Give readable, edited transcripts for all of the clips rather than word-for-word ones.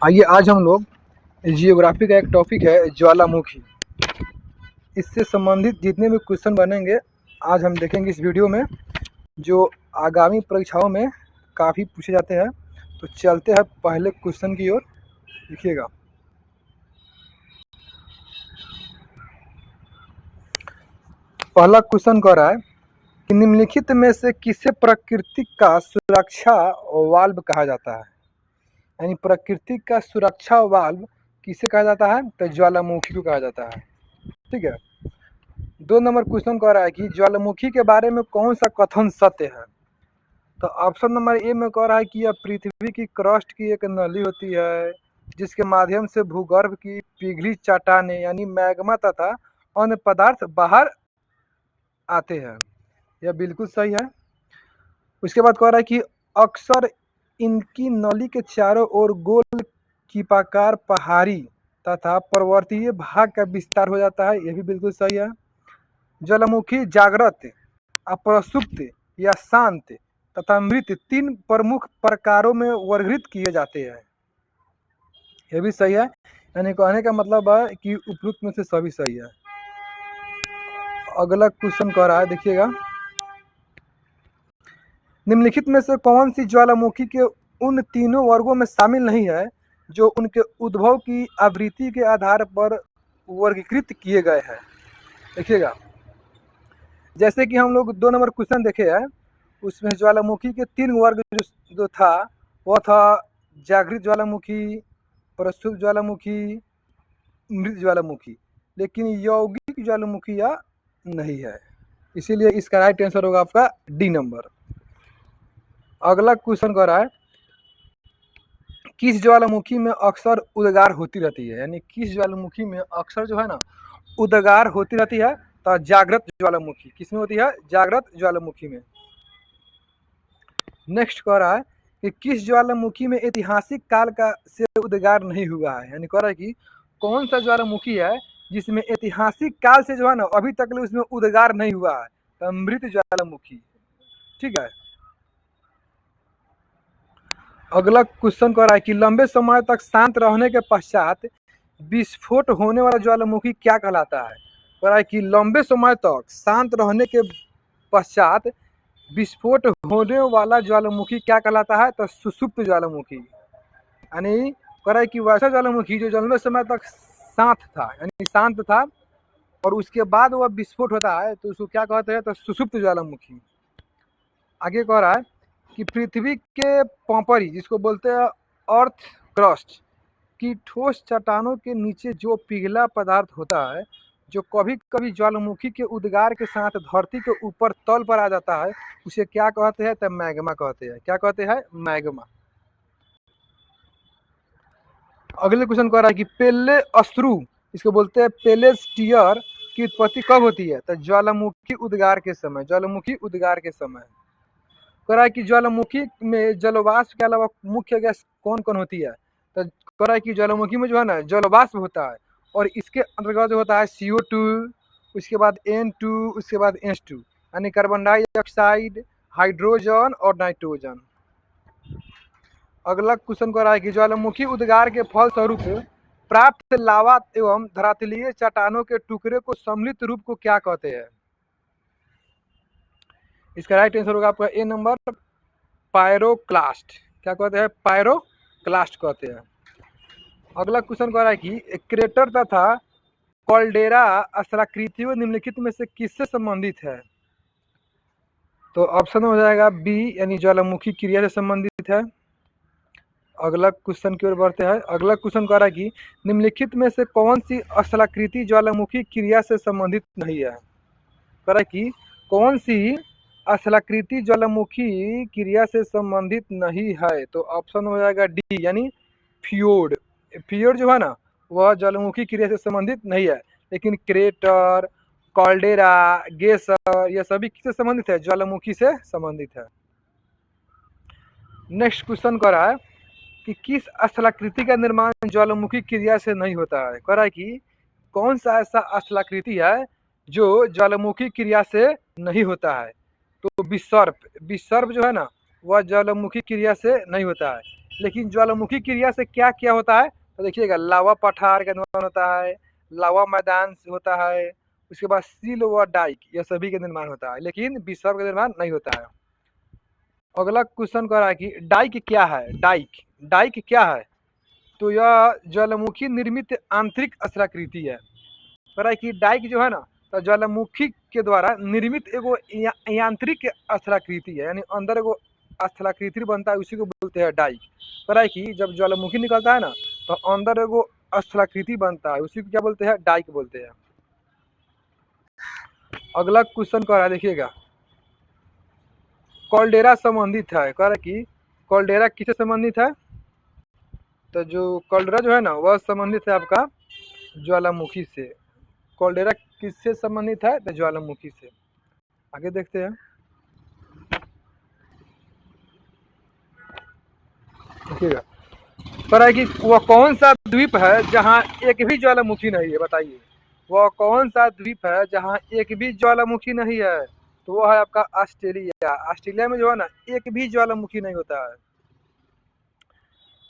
आइए आज हम लोग जियोग्राफी का एक टॉपिक है ज्वालामुखी। इससे संबंधित जितने भी क्वेश्चन बनेंगे आज हम देखेंगे इस वीडियो में, जो आगामी परीक्षाओं में काफ़ी पूछे जाते हैं। तो चलते हैं पहले क्वेश्चन की ओर, देखिएगा। पहला क्वेश्चन कह रहा है कि निम्नलिखित में से किसे प्रकृति का सुरक्षा वाल्व कहा जाता है। यानी प्रकृति का सुरक्षा वाल्व किसे कहा जाता है, तो ज्वालामुखी को कहा जाता है। ठीक है। 2 नंबर क्वेश्चन कह रहा है कि ज्वालामुखी के बारे में कौन सा कथन सत्य है। तो ऑप्शन नंबर ए में कह रहा है कि यह पृथ्वी की क्रस्ट की एक नली होती है जिसके माध्यम से भूगर्भ की पिघली चट्टानें यानी मैग्मा तथा अन्य पदार्थ बाहर आते हैं। यह बिल्कुल सही है। उसके बाद कह रहा है कि अक्सर इनकी नली के चारों ओर गोल कीपाकार पहाड़ी तथा पर्वतीय भाग का विस्तार हो जाता है। यह भी बिल्कुल सही है। ज्वालामुखी जागृत, अप्रसुप्त या शांत तथा मृत 3 प्रमुख प्रकारों में वर्गीकृत किए जाते हैं। यह भी सही है। यानी कहने का मतलब है कि उपरोक्त में से सभी सही है। अगला क्वेश्चन कह रहा है, देखिएगा। निम्नलिखित में से कौन सी ज्वालामुखी के उन तीनों वर्गों में शामिल नहीं है जो उनके उद्भव की आवृत्ति के आधार पर वर्गीकृत किए गए हैं। देखिएगा, जैसे कि हम लोग 2 नंबर क्वेश्चन देखे हैं, उसमें ज्वालामुखी के 3 वर्ग जो था वह था जागृत ज्वालामुखी, प्रसुप्त ज्वालामुखी, मृत ज्वालामुखी। लेकिन यौगिक ज्वालामुखी या नहीं है, इसीलिए इसका राइट आंसर होगा आपका डी नंबर। अगला क्वेश्चन कह रहा है किस ज्वालामुखी में अक्सर उद्गार होती रहती है। यानी किस ज्वालामुखी में अक्सर जो है ना उद्गार होती रहती है। तो जागृत ज्वालामुखी किसमें होती है, जागृत ज्वालामुखी में। नेक्स्ट कह रहा है कि किस ज्वालामुखी में ऐतिहासिक काल का से उद्गार नहीं हुआ है। यानी कह रहा है कि कौन सा ज्वालामुखी है जिसमें ऐतिहासिक काल से जो है ना अभी तक उसमें उद्गार नहीं हुआ है। तो मृत ज्वालामुखी। ठीक है। अगला क्वेश्चन कह रहा है कि लंबे समय तक शांत रहने के पश्चात विस्फोट होने वाला ज्वालामुखी क्या कहलाता है। कह रहा है कि लंबे समय तक शांत रहने के पश्चात विस्फोट होने वाला ज्वालामुखी क्या कहलाता है, तो सुषुप्त ज्वालामुखी। यानी कह रहा है कि वैसा ज्वालामुखी जो लंबे समय तक शांत था, यानी शांत था और उसके बाद वह विस्फोट होता है तो उसको क्या कहते हैं, तो सुषुप्त ज्वालामुखी। आगे कह रहा है कि पृथ्वी के पंपरी जिसको बोलते हैं अर्थ क्रस्ट की ठोस चट्टानों के नीचे जो पिघला पदार्थ होता है जो कभी कभी ज्वालामुखी के उद्गार के साथ धरती के ऊपर तल पर आ जाता है, उसे क्या कहते हैं, तो मैग्मा कहते हैं। क्या कहते हैं, मैग्मा। अगले क्वेश्चन कह रहा है कि पेले अश्रु इसको बोलते हैं पेलेस टीयर की उत्पत्ति कब होती है, तो ज्वालामुखी उद्गार के समय। ज्वालामुखी उद्गार के समय। कह रहा है कि ज्वालामुखी में जलवाष्प के अलावा मुख्य गैस कौन कौन होती है, तो कह रहा है कि ज्वालामुखी में जो है ना जलवाष्प होता है और इसके अंतर्गत जो होता है CO2, उसके बाद N2, उसके बाद H2 यानी कार्बन डाइऑक्साइड, हाइड्रोजन और नाइट्रोजन। अगला क्वेश्चन कह रहा है कि ज्वालामुखी उद्गार के फल स्वरूप प्राप्त लावा एवं धरातलीय चट्टानों के टुकड़े को सम्मिलित रूप को क्या कहते हैं। इसका राइट आंसर होगा आपका ए नंबर, पायरोक्लास्ट। क्या कहते हैं, पायरोक्लास्ट कहते हैं। अगला क्वेश्चन कह रहा है कि क्रेटर तथा कॉल्डेरा स्थलाकृतियों निम्नलिखित में से किससे संबंधित है, तो ऑप्शन हो जाएगा बी, यानी ज्वालामुखी क्रिया से संबंधित है। अगला क्वेश्चन की ओर बढ़ते हैं। अगला क्वेश्चन कह रहा है कि निम्नलिखित में से कौन सी स्थलाकृति ज्वालामुखी क्रिया से संबंधित नहीं है। कह रहा है कि कौन सी स्थलाकृति ज्वालामुखी क्रिया से संबंधित नहीं है, तो ऑप्शन हो जाएगा डी, यानी फ्योर्ड। फ्योर्ड जो है ना वह ज्वालामुखी क्रिया से संबंधित नहीं है, लेकिन क्रेटर, कॉल्डेरा, गेसर यह सभी किससे संबंधित है, ज्वालामुखी से संबंधित है। नेक्स्ट क्वेश्चन कह रहा है कि किस स्थलाकृति का निर्माण ज्वालामुखी क्रिया से नहीं होता है। कह रहा है कि कौन सा ऐसा स्थलाकृति है जो ज्वालामुखी क्रिया से नहीं होता है, तो विसर्प। विसर्प जो है ना वह ज्वालामुखी क्रिया से नहीं होता है। लेकिन ज्वालामुखी क्रिया से क्या क्या होता है, तो देखिएगा लावा पठार का निर्माण होता है, लावा मैदान होता है, उसके बाद सील व डाइक, यह सभी का निर्माण होता है, लेकिन विसर्प का निर्माण नहीं होता है। अगला क्वेश्चन कर रहा है कि डाइक क्या है। डाइक डाइक क्या है, तो यह ज्वालामुखी निर्मित आंतरिक अस्त्राकृति है। कह रहा है कि डाइक जो है ना, तो ज्वालामुखी के द्वारा निर्मित एगो यांत्रिक अस्त्राकृति है, यानी अंदर एगो स्थलाकृति बनता है, उसी को बोलते हैं डाइक। कह रहा है कि जब ज्वालामुखी निकलता है ना, तो अंदर एगो स्थलाकृति बनता है, उसी को क्या बोलते हैं, डाइक बोलते हैं। अगला क्वेश्चन कह रहा है, देखिएगा कॉल्डेरा संबंधित है। कह रहा है कि कॉल्डेरा किससे संबंधित है, तो जो कॉल्डेरा जो है ना, वह संबंधित है आपका ज्वालामुखी से। कॉल्डेरा किससे संबंधित है, तो ज्वालामुखी से। आगे देखते हैं, देखिएगा कह रहा है कि वह कौन सा द्वीप है जहाँ एक भी ज्वालामुखी नहीं है, बताइए वह कौन सा द्वीप है जहाँ एक भी ज्वालामुखी नहीं है, तो वो है आपका ऑस्ट्रेलिया। ऑस्ट्रेलिया में जो है ना, एक भी ज्वालामुखी नहीं होता है।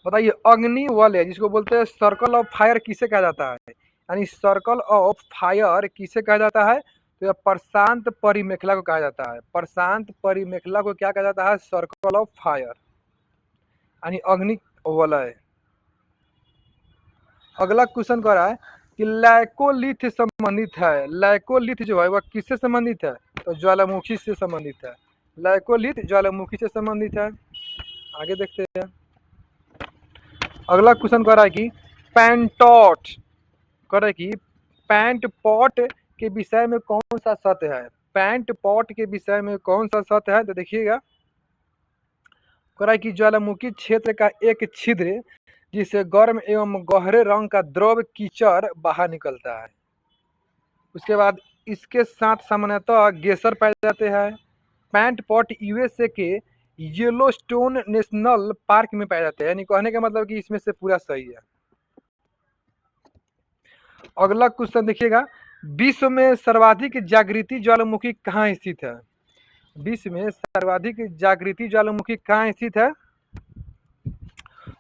बताइए अग्नि वलय जिसको बोलते हैं सर्कल ऑफ फायर किसे कहा जाता है, यानी सर्कल ऑफ फायर किसे कहा जाता है, तो यह प्रशांत परिमेखला को कहा जाता है। प्रशांत परिमेखला को क्या कहा जाता है, सर्कल ऑफ फायर, यानी अग्नि वलय। अगला क्वेश्चन कह रहा है कि लैकोलिथ संबंधित है। लैकोलिथ जो है वह किससे संबंधित है, तो ज्वालामुखी से संबंधित है। लैकोलिथ ज्वालामुखी से संबंधित है। आगे देखते हैं, अगला क्वेश्चन कह रहा है कि पैंटॉट, कह रहा है कि पैंट पॉट के विषय में कौन सा सत्य है। पैंट पॉट के विषय में कौन सा सत्य है, तो देखिएगा कह रहा है कि ज्वालामुखी क्षेत्र का एक छिद्र जिससे गर्म एवं गहरे रंग का द्रव कीचड़ बाहर निकलता है। उसके बाद इसके साथ सामान्यतः गेसर पाए जाते हैं। पैंट पॉट यूएसए के येलोस्टोन नेशनल पार्क में पाए जाते हैं, यानी कहने का मतलब कि इसमें से पूरा सही है। अगला क्वेश्चन देखिएगा, विश्व में सर्वाधिक जागृति ज्वालामुखी कहाँ स्थित है। विश्व में सर्वाधिक जागृति ज्वालामुखी कहाँ स्थित है,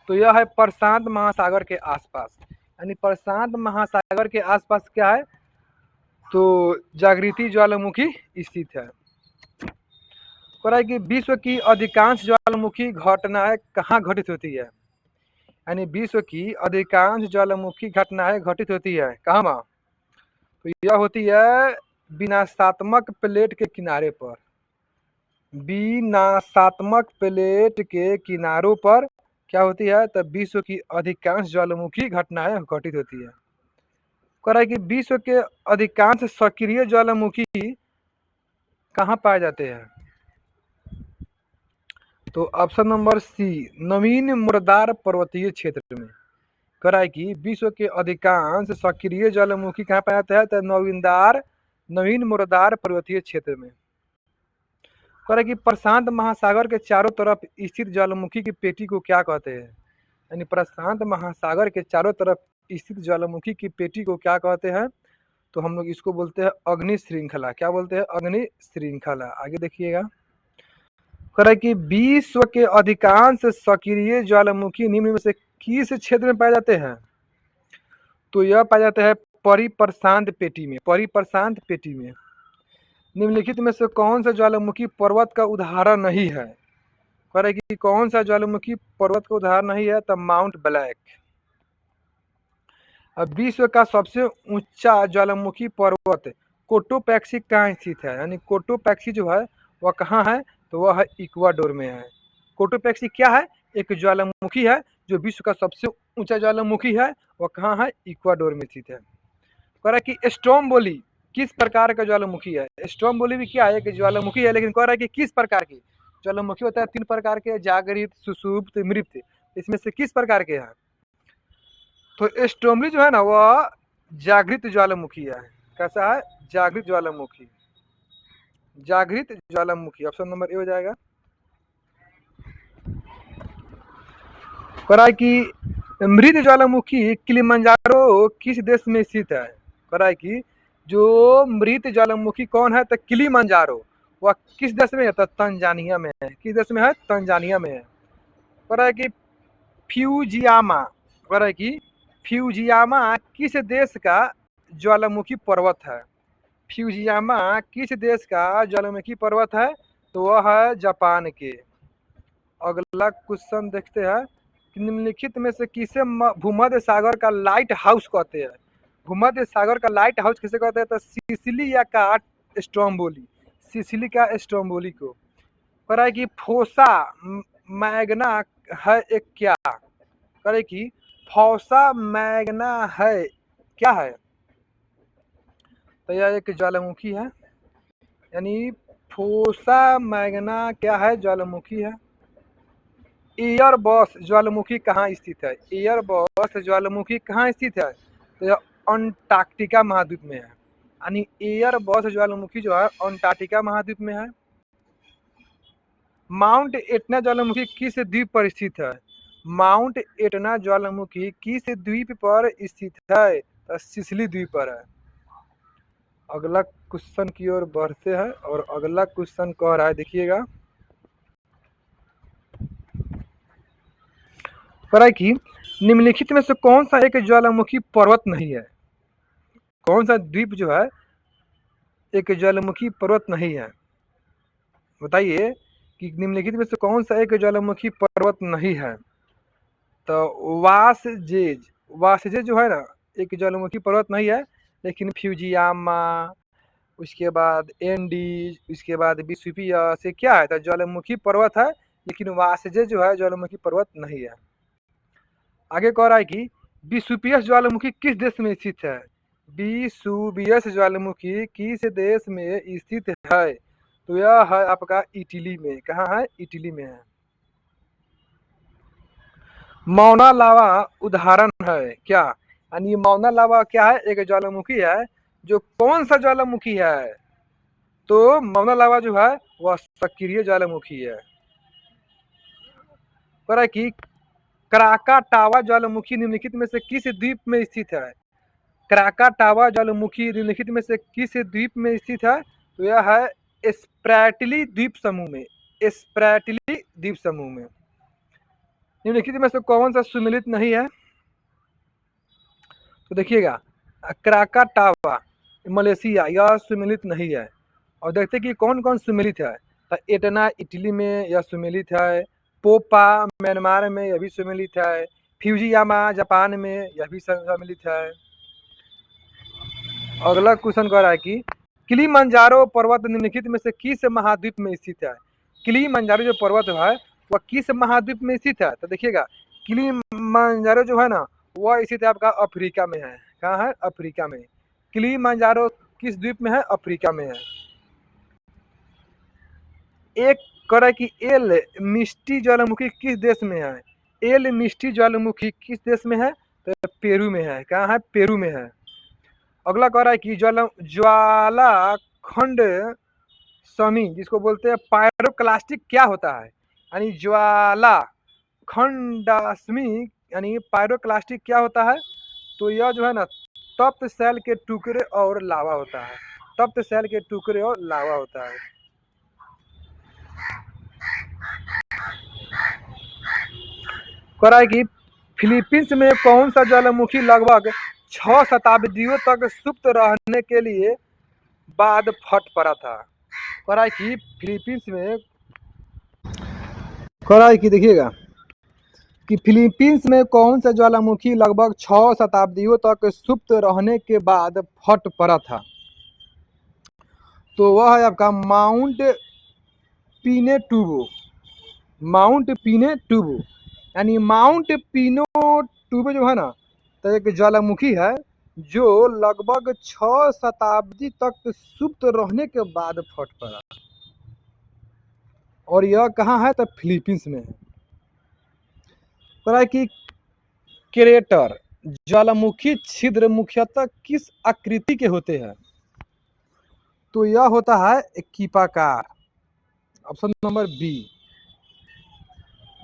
तो यह है प्रशांत महासागर के आसपास, यानी प्रशांत महासागर के आसपास क्या है, तो जागृति ज्वालामुखी स्थित है। कह रहा है कि विश्व की अधिकांश ज्वालामुखी घटनाएं कहाँ घटित होती है, यानी विश्व की अधिकांश ज्वालामुखी घटनाएं घटित होती है कहाँ, तो यह होती है विनाशात्मक प्लेट के किनारे पर। विनाशात्मक प्लेट के किनारों पर क्या होती है, तो विश्व की अधिकांश ज्वालामुखी घटनाएं घटित होती है। कह रहा है कि विश्व के अधिकांश सक्रिय ज्वालामुखी कहाँ पाए जाते हैं, तो ऑप्शन नंबर सी नवीन मुर्दार पर्वतीय क्षेत्र में। कह रहा है कि विश्व के अधिकांश सक्रिय ज्वालामुखी कहाँ पाया जाता है, तो नवीन मुर्दार पर्वतीय क्षेत्र में। कह रहा है कि प्रशांत महासागर के चारों तरफ स्थित ज्वालामुखी की पेटी को क्या कहते हैं, यानी प्रशांत महासागर के चारों तरफ स्थित ज्वालामुखी की पेटी को क्या कहते हैं, तो हम लोग इसको बोलते हैं अग्नि श्रृंखला। क्या बोलते हैं, अग्नि श्रृंखला। आगे देखिएगा, कह रहा है कि विश्व के अधिकांश सक्रिय ज्वालामुखी निम्न में से किस क्षेत्र में पाए जाते हैं, तो यह पाए जाते हैं परिप्रशांत पेटी में। परिप्रशांत पेटी में निम्नलिखित में से कौन सा ज्वालामुखी पर्वत का उदाहरण नहीं है। कह रहा है कि कौन सा ज्वालामुखी पर्वत का उदाहरण नहीं है, तो माउंट ब्लैक। अब विश्व का सबसे ऊंचा ज्वालामुखी पर्वत कोटोपैक्सी कहाँ स्थित है, यानी कोटोपैक्सी जो है वह कहाँ है, तो वह है इक्वाडोर में है। कोटोपैक्सी क्या है, एक ज्वालामुखी है जो विश्व का सबसे ऊंचा ज्वालामुखी है, वह कहाँ है, इक्वाडोर में स्थित है। कह रहा है कि स्ट्रोम्बोली किस प्रकार का ज्वालामुखी है। स्ट्रोम्बोली भी क्या है, एक ज्वालामुखी है, लेकिन कह रहा है कि किस प्रकार की ज्वालामुखी होता है, 3 प्रकार के, जागृत, सुषुप्त, मृत, इसमें से किस प्रकार के हैं, तो स्ट्रोम्बोली जो है ना वह जागृत ज्वालामुखी है। कैसा है, जागृत ज्वालामुखी। जागृत ज्वालामुखी ऑप्शन नंबर ए हो जाएगा। कह रहा है कि मृत ज्वालामुखी किलिमंजारो किस देश में स्थित है। कह रहा है कि जो मृत ज्वालामुखी कौन है, तो किलिमंजारो वह किस देश में है? तो तंजानिया में है। किस देश में है? तंजानिया में है। कह रहा है कि फ्यूजियामा, कह रहा है कि फ्यूजियामा किस देश का ज्वालामुखी पर्वत है? फ्यूजियामा किस देश का ज्वालामुखी पर्वत है? तो वह है जापान के। अगला क्वेश्चन देखते हैं कि निम्नलिखित में से किसे भूमध्य सागर का लाइट हाउस कहते हैं? भूमध्य सागर का लाइट हाउस किसे कहते हैं? तो सिसिली या का स्ट्रोम्बोली, सिसिली का स्ट्रोम्बोली को। कह रहा है कि फोसा मैग्ना है एक क्या? कह रहे कि फोसा मैग्ना है क्या है? तो यह एक ज्वालामुखी है, यानी फोसा मैग्ना क्या है? ज्वालामुखी है। एयरबस ज्वालामुखी कहाँ स्थित है? एयरबस ज्वालामुखी कहाँ स्थित है? तो यह अंटार्कटिका महाद्वीप में है, यानी एयरबस ज्वालामुखी जो है अंटार्कटिका महाद्वीप में है। माउंट एटना ज्वालामुखी किस द्वीप पर स्थित है? माउंट एटना ज्वालामुखी किस द्वीप पर स्थित है? तो सिसिली द्वीप पर है। अगला क्वेश्चन की ओर बढ़ते हैं और अगला क्वेश्चन कह रहा है, देखिएगा, कह रहा है कि निम्नलिखित में से कौन सा एक ज्वालामुखी पर्वत नहीं है? कौन सा द्वीप जो है एक ज्वालामुखी पर्वत नहीं है? बताइए कि निम्नलिखित में से कौन सा एक ज्वालामुखी पर्वत नहीं है? तो वासजेज जो है ना, एक ज्वालामुखी पर्वत नहीं है, लेकिन फ्यूजियामा, उसके बाद एंडीज, उसके बाद विसुपियस, ये क्या है? तो ज्वालामुखी पर्वत है, लेकिन वासजेज जो है ज्वालामुखी पर्वत नहीं है। आगे कह रहा है कि विसुपियस ज्वालामुखी किस देश में स्थित है? विसुवियस ज्वालामुखी किस देश में स्थित है? तो यह है आपका इटली में। कहाँ है? इटली में है। मौना लावा उदाहरण है क्या? यानी मौना लावा क्या है? एक ज्वालामुखी है। जो कौन सा ज्वालामुखी है? तो मौना लावा जो है वह सक्रिय ज्वालामुखी है। कह रहा है कि क्राकाटावा ज्वालामुखी निम्नलिखित में से किस द्वीप में स्थित है? क्राकाटावा ज्वालामुखी निम्नलिखित में से किस द्वीप में स्थित है? तो यह है स्प्रैटली द्वीप समूह में। स्प्रैटली द्वीप समूह में। निम्नलिखित में से कौन सा सुमेलित नहीं है? तो देखिएगा, क्राकाटावा मलेशिया, यह सुमेलित नहीं है। और देखते कि कौन कौन सुमेलित है। तो एटना इटली में यह सुमेलित है। पोपा म्यांमार में यह भी सुमेलित है। फ्यूजियामा जापान में यह भी सम्मिलित है। अगला क्वेश्चन कह रहा है कि किलिमंजारो पर्वत निम्नलिखित में से किस महाद्वीप में स्थित है? किलिमंजारो जो पर्वत है वह किस महाद्वीप में स्थित है? तो देखिएगा, किलिमंजारो जो है ना वह स्थित है आपका अफ्रीका में है। कहाँ है? अफ्रीका में। किलिमंजारो किस द्वीप में है? अफ्रीका में है। एक कह कि एल मिस्टी ज्वालामुखी किस देश में है? एल मिस्टी ज्वालामुखी किस देश में है? तो पेरू में है। कहाँ है? पेरू में है। अगला कह रहा है कि ज्वाला खंड समी, जिसको बोलते हैं पायरोक्लास्टिक, क्या होता है? यानी ज्वाला खंडास्मी यानी पायरोक्लास्टिक क्या होता है? तो यह जो है ना तप्त सेल के टुकड़े और लावा होता है। तप्त सेल के टुकड़े और लावा होता है। कह रहा है कि फिलीपींस में कौन सा ज्वालामुखी लगभग 6 शताब्दियों तक सुप्त रहने के लिए बाद फट पड़ा था? कह रहा है कि फिलीपींस में, कह रहा है कि देखिएगा कि फिलीपींस में कौन सा ज्वालामुखी लगभग 6 शताब्दियों तक सुप्त रहने के बाद फट पड़ा था? तो वह है आपका माउंट पिनेटुबो। माउंट पिनेटुबो, यानी माउंट पिनेटुबो जो है ना, तो एक ज्वालामुखी है जो लगभग 6 शताब्दी तक सुप्त रहने के बाद फट पड़ा। और यह कहाँ है? तो फिलीपींस में है। कह कि क्रेटर ज्वालामुखी छिद्र मुख्यतः किस आकृति के होते हैं? तो यह होता है कीपाकार। Option number B.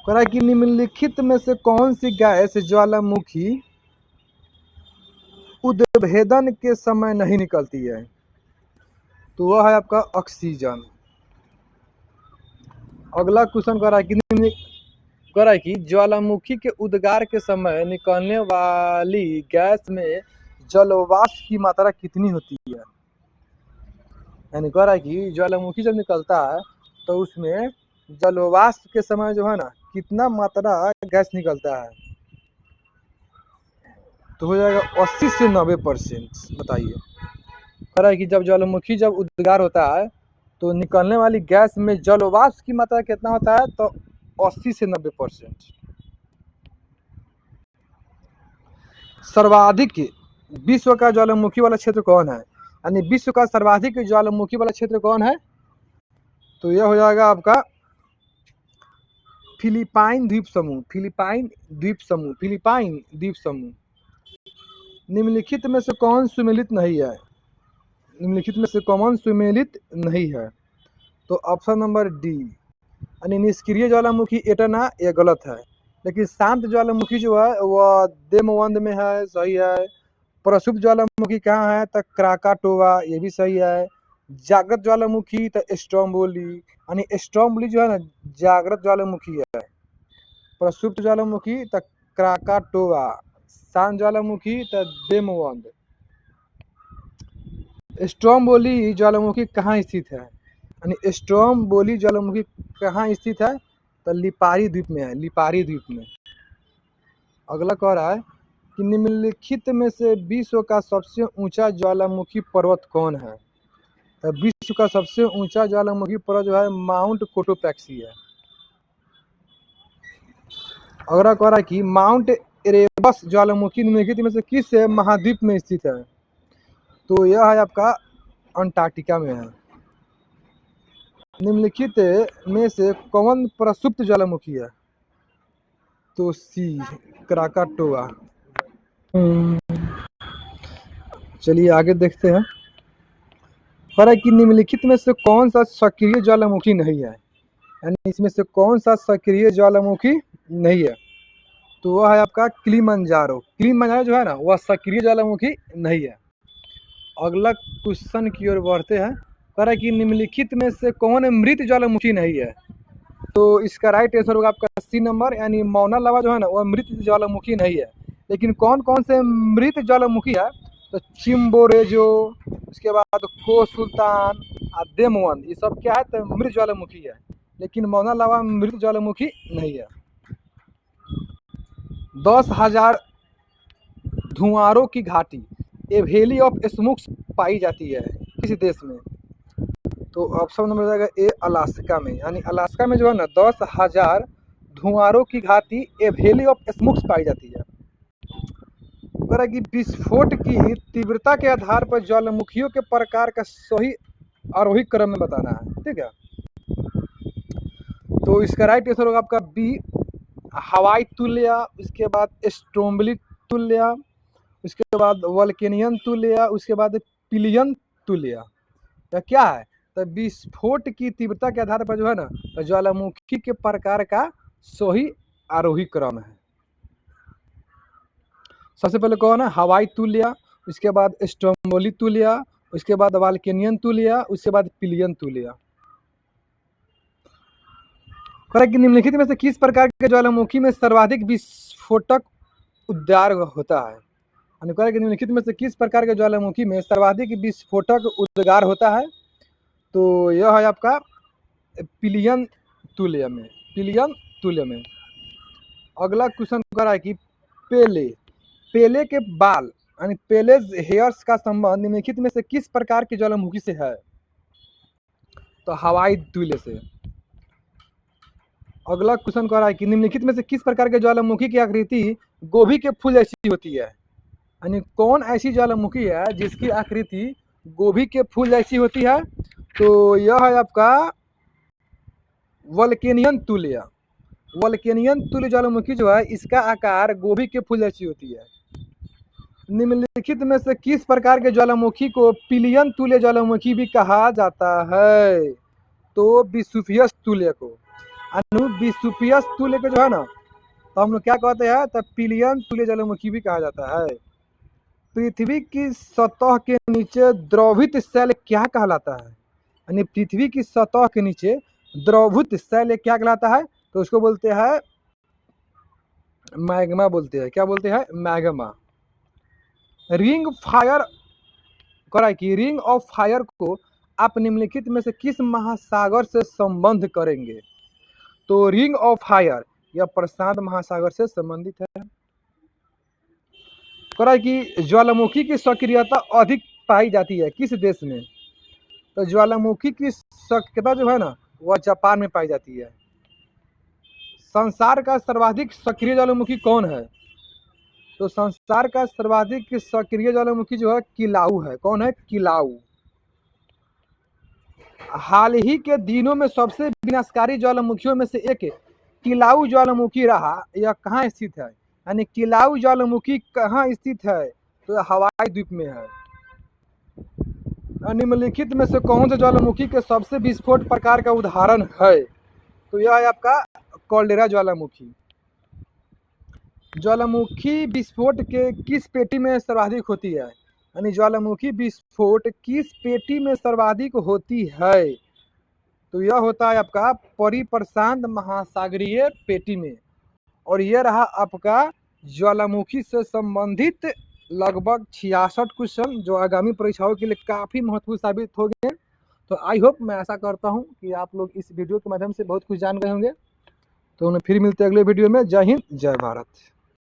कह कि निम्नलिखित में से कौन सी गैस ज्वालामुखी उद्भेदन के समय नहीं निकलती है? तो वह है आपका ऑक्सीजन। अगला क्वेश्चन कह रहा है कि ज्वालामुखी के उद्गार के समय निकलने वाली गैस में जलवाष्प की मात्रा कितनी होती है। यानी कह रहा है कि ज्वालामुखी जब निकलता है तो उसमें जलवाष्प के समय जो है ना कितना मात्रा गैस निकलता है, तो हो जाएगा 80 से 90%। बताइए। कह रहा है कि जब ज्वालामुखी जब उद्गार होता है तो निकलने वाली गैस में जलवाष्प की मात्रा कितना होता है, तो 80 से 90%। सर्वाधिक विश्व का ज्वालामुखी वाला क्षेत्र कौन है, यानी विश्व का सर्वाधिक ज्वालामुखी वाला क्षेत्र कौन है, तो यह हो जाएगा आपका फिलिपाइन द्वीप समूह। निम्नलिखित में से कौन सुमेलित नहीं है, तो ऑप्शन नंबर डी यानी निष्क्रिय ज्वालामुखी एटना, ये गलत है। लेकिन शांत ज्वालामुखी जो है वह देमवंद में है, सही है। प्रसुप्त ज्वालामुखी कहाँ है, तो क्राकाटोवा, ये भी सही है। जागृत ज्वालामुखी तो स्ट्रोम्बोली, यानी स्ट्रोम्बोली जो है ना जागृत ज्वालामुखी है। प्रसुप्त ज्वालामुखी तो क्राकाटोवा, शांत ज्वालामुखी तो देमवंद। स्ट्रोम्बोली ज्वालामुखी कहाँ स्थित है, यानी स्ट्रोम्बोली ज्वालामुखी कहाँ स्थित है, तो लिपारी द्वीप में है, लिपारी द्वीप में। अगला कह रहा है कि निम्नलिखित में से विश्व का सबसे ऊंचा ज्वालामुखी पर्वत कौन है, तो विश्व का सबसे ऊंचा ज्वालामुखी पर्वत जो है माउंट कोटोपैक्सी है। अगला कह रहा है कि माउंट एरेबस ज्वालामुखी निम्नलिखित में से किस महाद्वीप में स्थित है, तो यह है आपका अंटार्कटिका में है। निम्नलिखित में से कौन प्रसुप्त ज्वालामुखी है, तो सी क्राकाटोआ। चलिए आगे देखते हैं। कह रहा है कि निम्नलिखित में से कौन सा सक्रिय ज्वालामुखी नहीं है, यानी इसमें से कौन सा सक्रिय ज्वालामुखी नहीं है, तो वह है आपका किलिमंजारो। किलिमंजारो जो है ना वह सक्रिय ज्वालामुखी नहीं है। अगला क्वेश्चन की ओर बढ़ते हैं। कह रहा है कि निम्नलिखित में से कौन मृत ज्वालामुखी नहीं है, तो इसका राइट आंसर होगा आपका सी नंबर, यानी मौना लावा जो है ना वह मृत ज्वालामुखी नहीं है। लेकिन कौन कौन से मृत ज्वालामुखी है, तो चिम्बोरेजो, उसके बाद को सुल्तान और देमवंद, ये सब क्या है, तो मृत ज्वालामुखी है। लेकिन मौना लावा मृत ज्वालामुखी नहीं है। 10,000 धुआरों की घाटी ए वैली ऑफ स्मोक्स पाई जाती है किस देश में, तो ऑप्शन नंबर जाएगा ए अलास्का में। यानी अलास्का में जो है ना 10,000 धुआरों की घाटी ए वैली ऑफ स्मोक्स पाई जाती है। कह कि विस्फोट की तीव्रता के आधार पर ज्वालामुखियों के प्रकार का सही आरोही क्रम में बताना है, ठीक है। तो इसका राइट आंसर होगा आपका बी हवाई तुल्य, उसके बाद स्ट्रोम्बली तुल्य, उसके बाद वल्केनियन तुल्य, उसके बाद पिलियन तुल्य। क्या है, तो विस्फोट की तीव्रता के आधार पर जो है ना तो ज्वालामुखी के प्रकार का सही आरोही क्रम है। सबसे पहले कौन है, हवाई तुल्य, उसके बाद स्ट्रोम्बोली तुल्य, उसके बाद वल्केनियन तुल्य, उसके बाद पिलियन तुल्य। कि निम्नलिखित में से किस प्रकार के ज्वालामुखी में सर्वाधिक विस्फोटक उद्गार होता है, कि निम्नलिखित में से किस प्रकार के ज्वालामुखी में सर्वाधिक विस्फोटक उद्गार होता है, तो यह है आपका पिलियन तुल्य में। अगला क्वेश्चन कर रहा है कि पेले के बाल यानी पेलेज हेयर्स का संबंध निम्नलिखित में से किस प्रकार के ज्वालामुखी से है, तो हवाई तुल्य से। अगला क्वेश्चन कर रहा है कि निम्नलिखित में से किस प्रकार के ज्वालामुखी की आकृति गोभी के फूल जैसी होती है, यानी कौन ऐसी ज्वालामुखी है जिसकी आकृति गोभी के फूल जैसी होती है, तो यह है आपका वल्केनियन तुल्य ज्वालामुखी जो है इसका आकार गोभी के फूल जैसी होती है। निम्नलिखित में से किस प्रकार के ज्वालामुखी को पिलियन तुल्य ज्वालामुखी भी कहा जाता है, तो विसुफियस तुल्य को। विसुफियस तुल्य को जो है ना तो हम लोग क्या कहते हैं, तो पिलियन तुल्य ज्वालामुखी भी कहा जाता है। पृथ्वी की सतह के नीचे द्रवित शैल क्या कहलाता है, यानी पृथ्वी की सतह के नीचे द्रवभूत शैल क्या कहलाता है? तो उसको बोलते हैं मैग्मा बोलते हैं। क्या बोलते हैं? मैग्मा। रिंग फायर कराए कि रिंग ऑफ फायर को आप निम्नलिखित में से किस महासागर से संबंध करेंगे? तो रिंग ऑफ फायर यह प्रशांत महासागर से संबंधित है। कराए कि ज्वालामुखी की सक्रियता अधिक पाई जाती है किस देश में? तो ज्वालामुखी की सक्रियता जो है ना वह जापान में पाई जाती है। संसार का सर्वाधिक सक्रिय ज्वालामुखी कौन है? तो संसार का सर्वाधिक सक्रिय ज्वालामुखी जो है किलाऊ है। कौन है? किलाऊ। हाल ही के दिनों में सबसे विनाशकारी ज्वालामुखियों में से एक किलाऊ ज्वालामुखी रहा। यह कहाँ स्थित है? यानी किलाऊ ज्वालामुखी कहाँ स्थित है? तो यह हवाई द्वीप में है। निम्नलिखित में से कौन से ज्वालामुखी के सबसे विस्फोट प्रकार का उदाहरण है? तो यह है आपका कॉल्डेरा ज्वालामुखी। ज्वालामुखी विस्फोट के किस पेटी में सर्वाधिक होती है? यानी ज्वालामुखी विस्फोट किस पेटी में सर्वाधिक होती है? तो यह होता है आपका परिप्रशांत महासागरीय पेटी में। और यह रहा आपका ज्वालामुखी से संबंधित लगभग 66 क्वेश्चन जो आगामी परीक्षाओं के लिए काफ़ी महत्वपूर्ण साबित हो गए। तो आई होप, मैं आशा करता हूं कि आप लोग इस वीडियो के माध्यम से बहुत कुछ जान गए होंगे। तो फिर मिलते हैं अगले वीडियो में। जय हिंद, जय भारत।